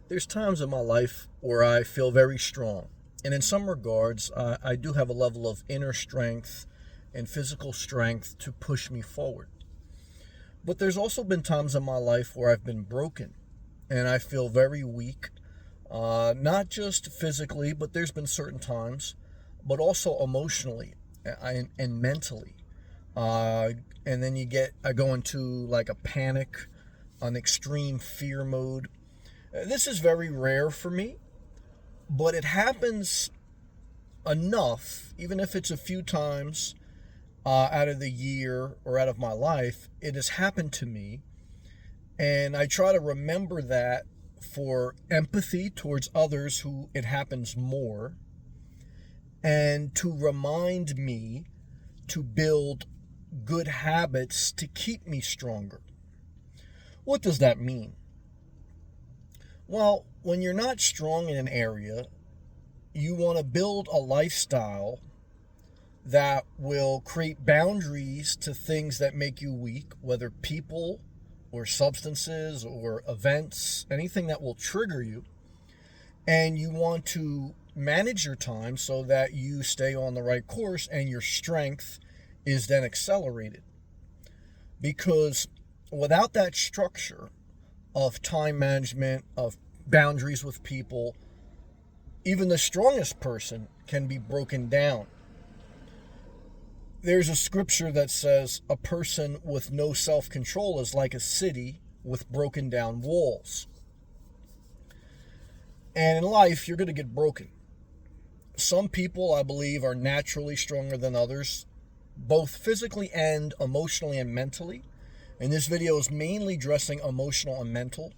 There's times in my life where I feel very strong. And in some regards, I do have a level of inner strength and physical strength to push me forward. But there's also been times in my life where I've been broken and I feel very weak, not just physically, but there's been certain times, but also emotionally and mentally. Uh, and then I go into like a panic, an extreme fear mode. This is very rare for me, but it happens enough, even if it's a few times out of the year or out of my life, it has happened to me. And I try to remember that for empathy towards others who it happens more, and to remind me to build good habits to keep me stronger. What does that mean? Well, when you're not strong in an area, you want to build a lifestyle that will create boundaries to things that make you weak, whether people or substances or events, anything that will trigger you. And you want to manage your time so that you stay on the right course and your strength is then accelerated. Because without that structure of time management, of boundaries with people, even the strongest person can be broken down. There's a scripture that says a person with no self-control is like a city with broken down walls. And in life, you're going to get broken. Some people, I believe, are naturally stronger than others, both physically and emotionally and mentally. And this video is mainly addressing emotional and mental.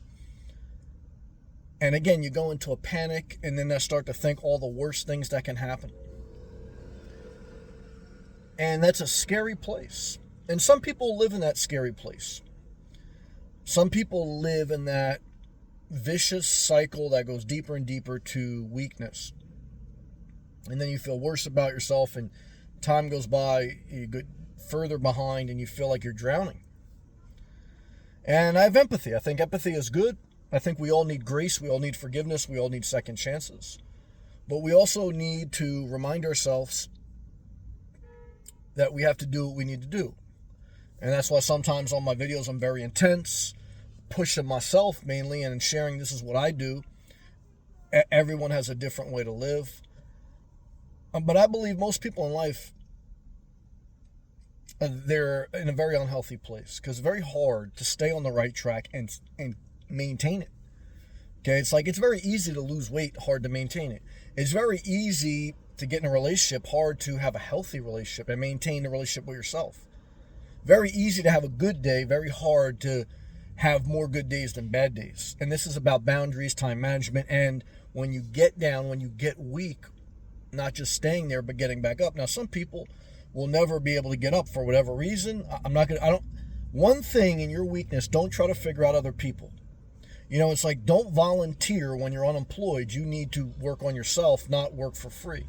And again, you go into a panic, and then I start to think all the worst things that can happen. And that's a scary place. And some people live in that scary place. Some people live in that vicious cycle that goes deeper and deeper to weakness. And then you feel worse about yourself, and time goes by, you get further behind, and you feel like you're drowning. And I have empathy. I think empathy is good. I think we all need grace. We all need forgiveness. We all need second chances. But we also need to remind ourselves that we have to do what we need to do. And that's why sometimes on my videos I'm very intense, pushing myself mainly and sharing this is what I do. Everyone has a different way to live. But I believe most people in life, they're in a very unhealthy place because it's very hard to stay on the right track and maintain it. Okay, it's very easy to lose weight, hard to maintain it. It's very easy to get in a relationship, hard to have a healthy relationship and maintain the relationship with yourself. Very easy to have a good day, very hard to have more good days than bad days. And this is about boundaries, time management, and when you get down, when you get weak, not just staying there, but getting back up. Now, some people will never be able to get up for whatever reason. One thing in your weakness, don't try to figure out other people. It's like, don't volunteer when you're unemployed. You need to work on yourself, not work for free.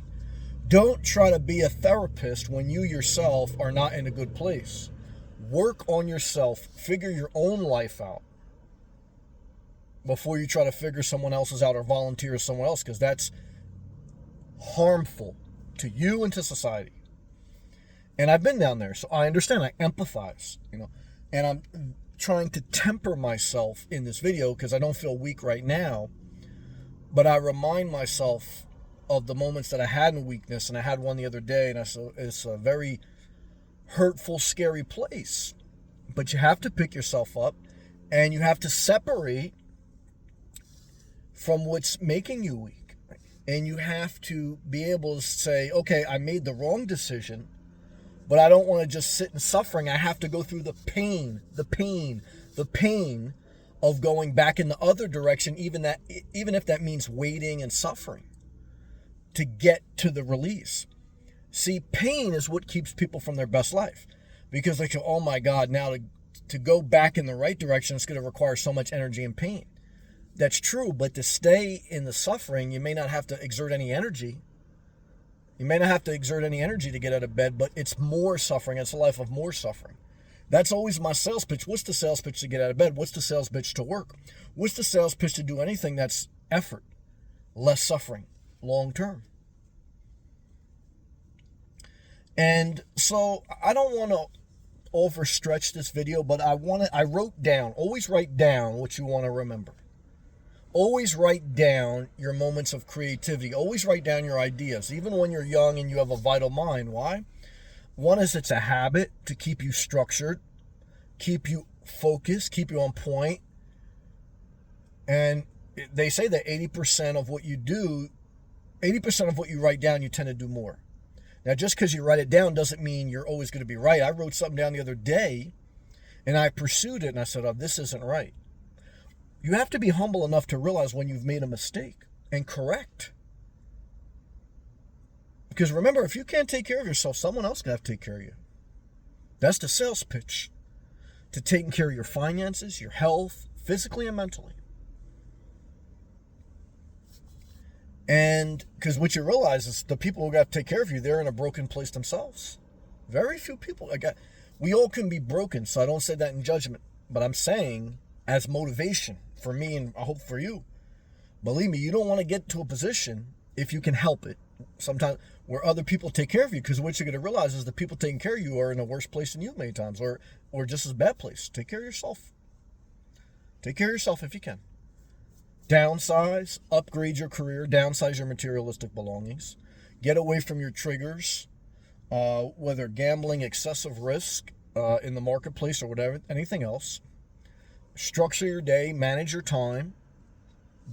Don't try to be a therapist when you yourself are not in a good place. Work on yourself. Figure your own life out before you try to figure someone else's out or volunteer with someone else, because that's harmful to you and to society. And I've been down there, so I understand. I empathize, and I'm trying to temper myself in this video because I don't feel weak right now, but I remind myself of the moments that I had in weakness, and I had one the other day, and it's a very hurtful, scary place. But you have to pick yourself up, and you have to separate from what's making you weak. And you have to be able to say, okay, I made the wrong decision, but I don't want to just sit in suffering. I have to go through the pain of going back in the other direction, even if that means waiting and suffering to get to the release. See, pain is what keeps people from their best life, because they go, oh my God, now to go back in the right direction, it's going to require so much energy and pain. That's true, but to stay in the suffering, you may not have to exert any energy. You may not have to exert any energy to get out of bed, but it's more suffering. It's a life of more suffering. That's always my sales pitch. What's the sales pitch to get out of bed? What's the sales pitch to work? What's the sales pitch to do anything that's effort, less suffering, long term? And so I don't want to overstretch this video, but I wrote down, always write down what you want to remember. Always write down your moments of creativity. Always write down your ideas, even when you're young and you have a vital mind. Why? One is it's a habit to keep you structured, keep you focused, keep you on point. And they say that 80% of what you do, 80% of what you write down, you tend to do more. Now, just because you write it down doesn't mean you're always going to be right. I wrote something down the other day, and I pursued it, and I said, oh, this isn't right. You have to be humble enough to realize when you've made a mistake and correct. Because remember, if you can't take care of yourself, someone else can have to take care of you. That's the sales pitch. To taking care of your finances, your health, physically and mentally. And because what you realize is the people who got to take care of you, they're in a broken place themselves. Very few people. We all can be broken, so I don't say that in judgment. But I'm saying as motivation for me and I hope for you. Believe me, you don't want to get to a position, if you can help it, sometimes where other people take care of you. Because what you're going to realize is the people taking care of you are in a worse place than you many times, or just as bad place. Take care of yourself. Take care of yourself if you can. Downsize, upgrade your career, downsize your materialistic belongings. Get away from your triggers, whether gambling, excessive risk in the marketplace or whatever, anything else. Structure your day, manage your time,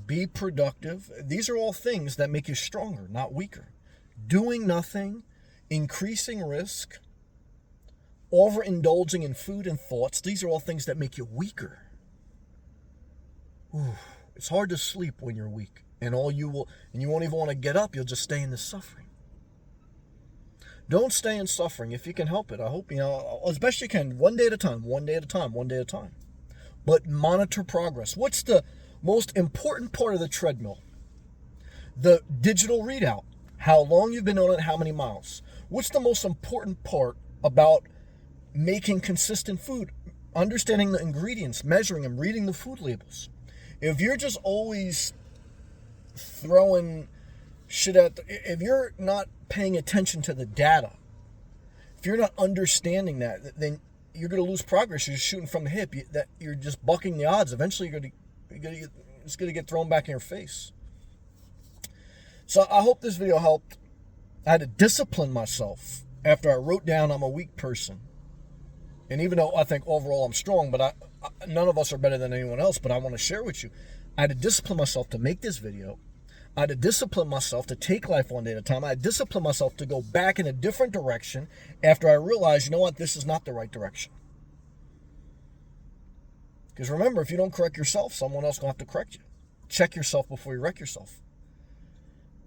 be productive. These are all things that make you stronger, not weaker. Doing nothing, increasing risk, overindulging in food and thoughts, these are all things that make you weaker. Ooh. It's hard to sleep when you're weak, and you won't even want to get up. You'll just stay in the suffering. Don't stay in suffering if you can help it. I hope, as best you can, one day at a time, one day at a time, one day at a time. But monitor progress. What's the most important part of the treadmill? The digital readout. How long you've been on it, how many miles. What's the most important part about making consistent food? Understanding the ingredients, measuring them, reading the food labels. If you're just always throwing shit if you're not paying attention to the data, if you're not understanding that, then you're going to lose progress. You're just shooting from the hip. You're just bucking the odds. Eventually, it's going to get thrown back in your face. So I hope this video helped. I had to discipline myself after I wrote down I'm a weak person. And even though I think overall I'm strong, but none of us are better than anyone else, but I want to share with you. I had to discipline myself to make this video. I had to discipline myself to take life one day at a time. I had to discipline myself to go back in a different direction after I realized, you know what, this is not the right direction. Because remember, if you don't correct yourself, someone else will have to correct you. Check yourself before you wreck yourself.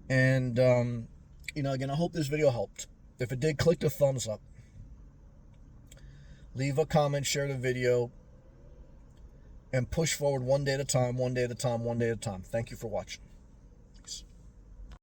And, again, I hope this video helped. If it did, click the thumbs up. Leave a comment, share the video, and push forward one day at a time, one day at a time, one day at a time. Thank you for watching.